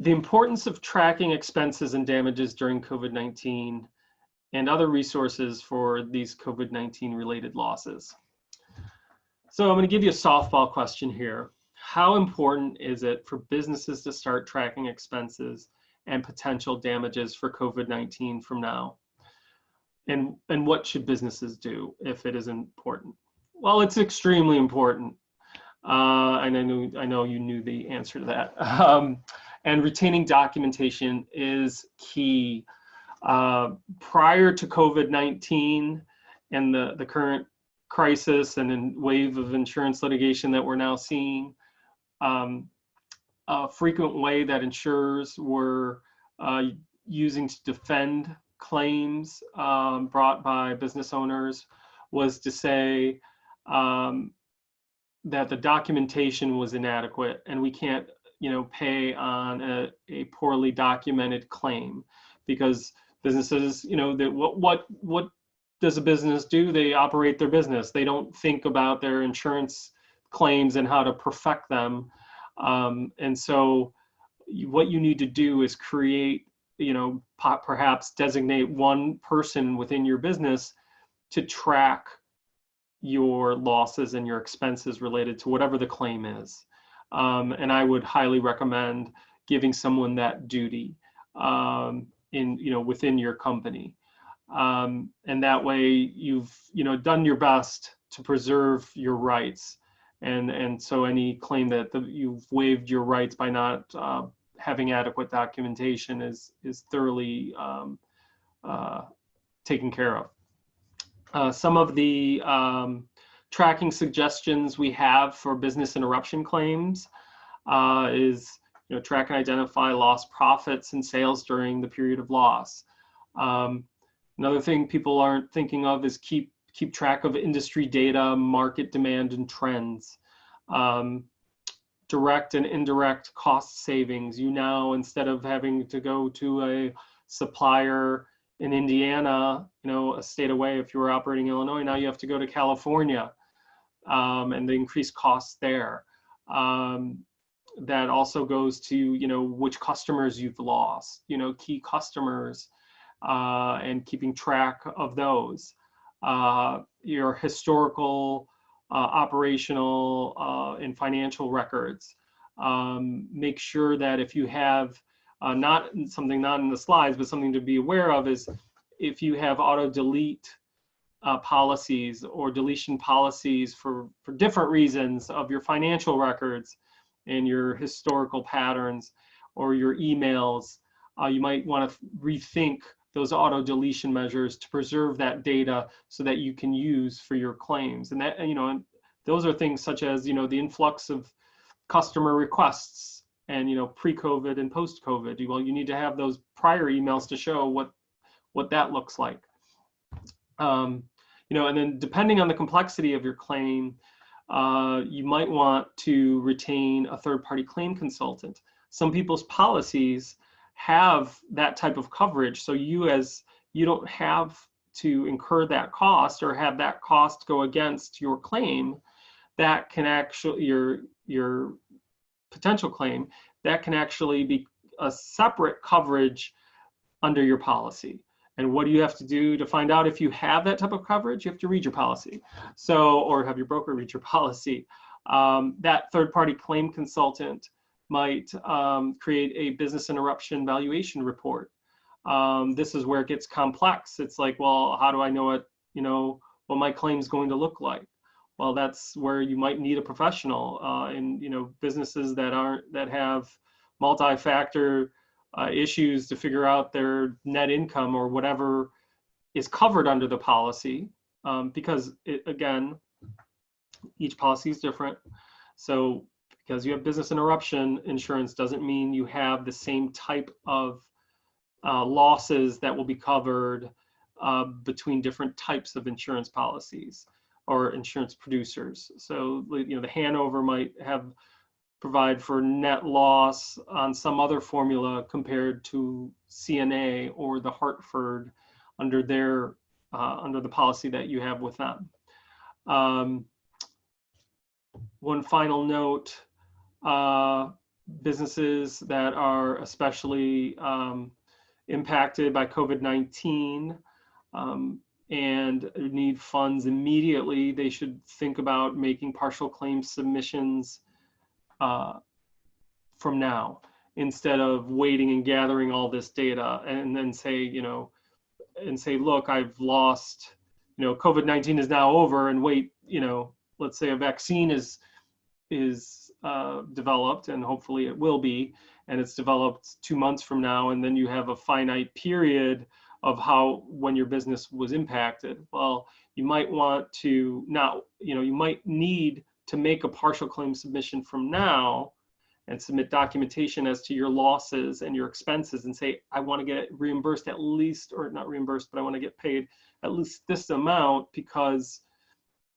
The importance of tracking expenses and damages during COVID-19 and other resources for these COVID-19 related losses. So I'm going to give you a softball question here. How important is it for businesses to start tracking expenses and potential damages for COVID-19 from now? And what should businesses do if it is important? Well, it's extremely important. And I know you knew the answer to that. And retaining documentation is key. Prior to COVID-19 and the current crisis and then wave of insurance litigation that we're now seeing, a frequent way that insurers were using to defend claims brought by business owners was to say that the documentation was inadequate and we can't, pay on a poorly documented claim, because businesses, that what does a business do? They operate their business. They don't think about their insurance claims and how to perfect them. And so what you need to do is create, perhaps designate one person within your business to track your losses and your expenses related to whatever the claim is. And I would highly recommend giving someone that duty within your company. And that way you've, done your best to preserve your rights. And so any claim that you've waived your rights by not having adequate documentation is thoroughly taken care of. Some of the tracking suggestions we have for business interruption claims is, track and identify lost profits and sales during the period of loss. Another thing people aren't thinking of is keep track of industry data, market demand, and trends. Direct and indirect cost savings. Now, instead of having to go to a supplier in Indiana, a state away, if you were operating in Illinois, now you have to go to California, and the increased costs there. That also goes to, which customers you've lost, key customers, and keeping track of those. Your historical, operational, and financial records. Make sure that if you have not in the slides, but something to be aware of is if you have auto delete policies or deletion policies for different reasons of your financial records and your historical patterns or your emails, you might want to rethink those auto deletion measures to preserve that data so that you can use for your claims. And that, and those are things such as, the influx of customer requests and, pre-COVID and post-COVID. Well, you need to have those prior emails to show what that looks like. And then depending on the complexity of your claim, you might want to retain a third-party claim consultant. Some people's policies have that type of coverage, so you don't have to incur that cost or have that cost go against your claim. That can actually, your potential claim, that can actually be a separate coverage under your policy. And what do you have to do to find out if you have that type of coverage? You have to read your policy. Or have your broker read your policy. That third-party claim consultant might create a business interruption valuation report. This is where it gets complex. It's like, well, how do I know what my claim is going to look like? Well, that's where you might need a professional in businesses that have multi-factor issues to figure out their net income or whatever is covered under the policy, because again, each policy is different. So because you have business interruption insurance doesn't mean you have the same type of losses that will be covered between different types of insurance policies or insurance producers. So the Hanover might provide for net loss on some other formula compared to CNA or the Hartford under the policy that you have with them. One final note, businesses that are especially impacted by COVID-19 and need funds immediately, they should think about making partial claim submissions from now, instead of waiting and gathering all this data and then say, look, I've lost, COVID-19 is now over, and wait, let's say a vaccine is developed, and hopefully it will be, and it's developed 2 months from now, and then you have a finite period of when your business was impacted. Well, you might want to not, you might need to make a partial claim submission from now and submit documentation as to your losses and your expenses, and say, I want to get reimbursed at least, or not reimbursed, but I want to get paid at least this amount, because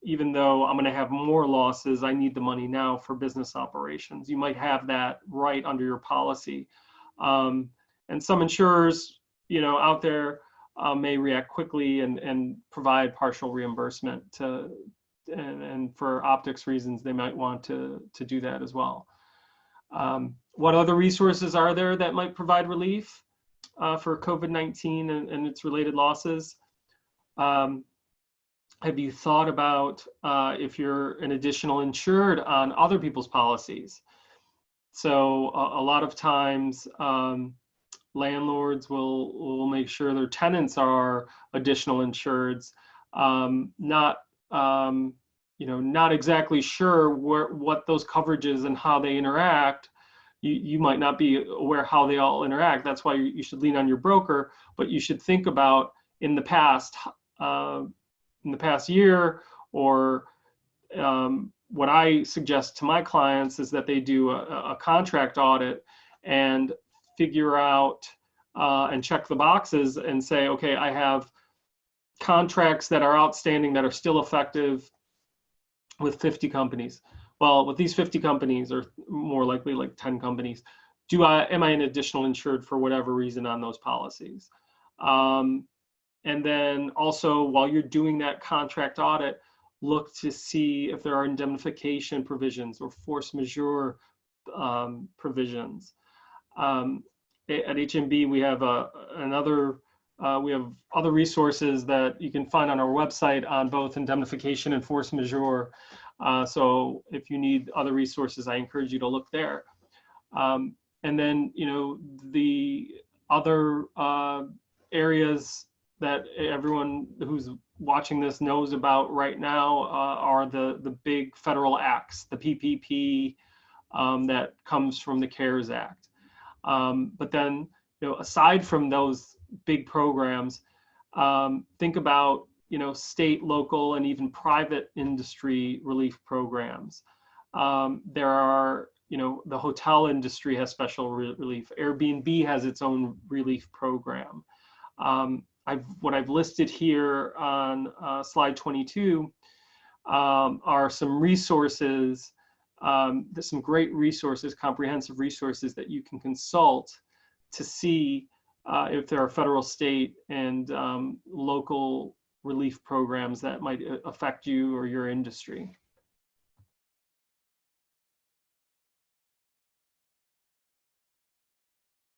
even though I'm going to have more losses, I need the money now for business operations. You might have that right under your policy. And some insurers, out there may react quickly and provide partial reimbursement and for optics reasons, they might want to do that as well. What other resources are there that might provide relief for COVID-19 and its related losses? Have you thought about if you're an additional insured on other people's policies? So a lot of times landlords will make sure their tenants are additional insureds, not exactly sure what those coverages and how they interact. You might not be aware how they all interact. That's why you should lean on your broker, but you should think about in the past year, or what I suggest to my clients is that they do a contract audit and figure out and check the boxes and say, okay, I have contracts that are outstanding that are still effective with 50 companies. Well, with these 50 companies, or more likely like 10 companies, am I an additional insured for whatever reason on those policies? And then also, while you're doing that contract audit, look to see if there are indemnification provisions or force majeure provisions. At HMB, we have we have other resources that you can find on our website on both indemnification and force majeure. So if you need other resources, I encourage you to look there. And then, the other areas that everyone who's watching this knows about right now are the big federal acts, the PPP that comes from the CARES Act. But then, aside from those big programs, think about, state, local, and even private industry relief programs. There are, the hotel industry has special relief. Airbnb has its own relief program. What I've listed here on slide 22 are some resources, there's some great resources, comprehensive resources that you can consult to see if there are federal, state, and local relief programs that might affect you or your industry.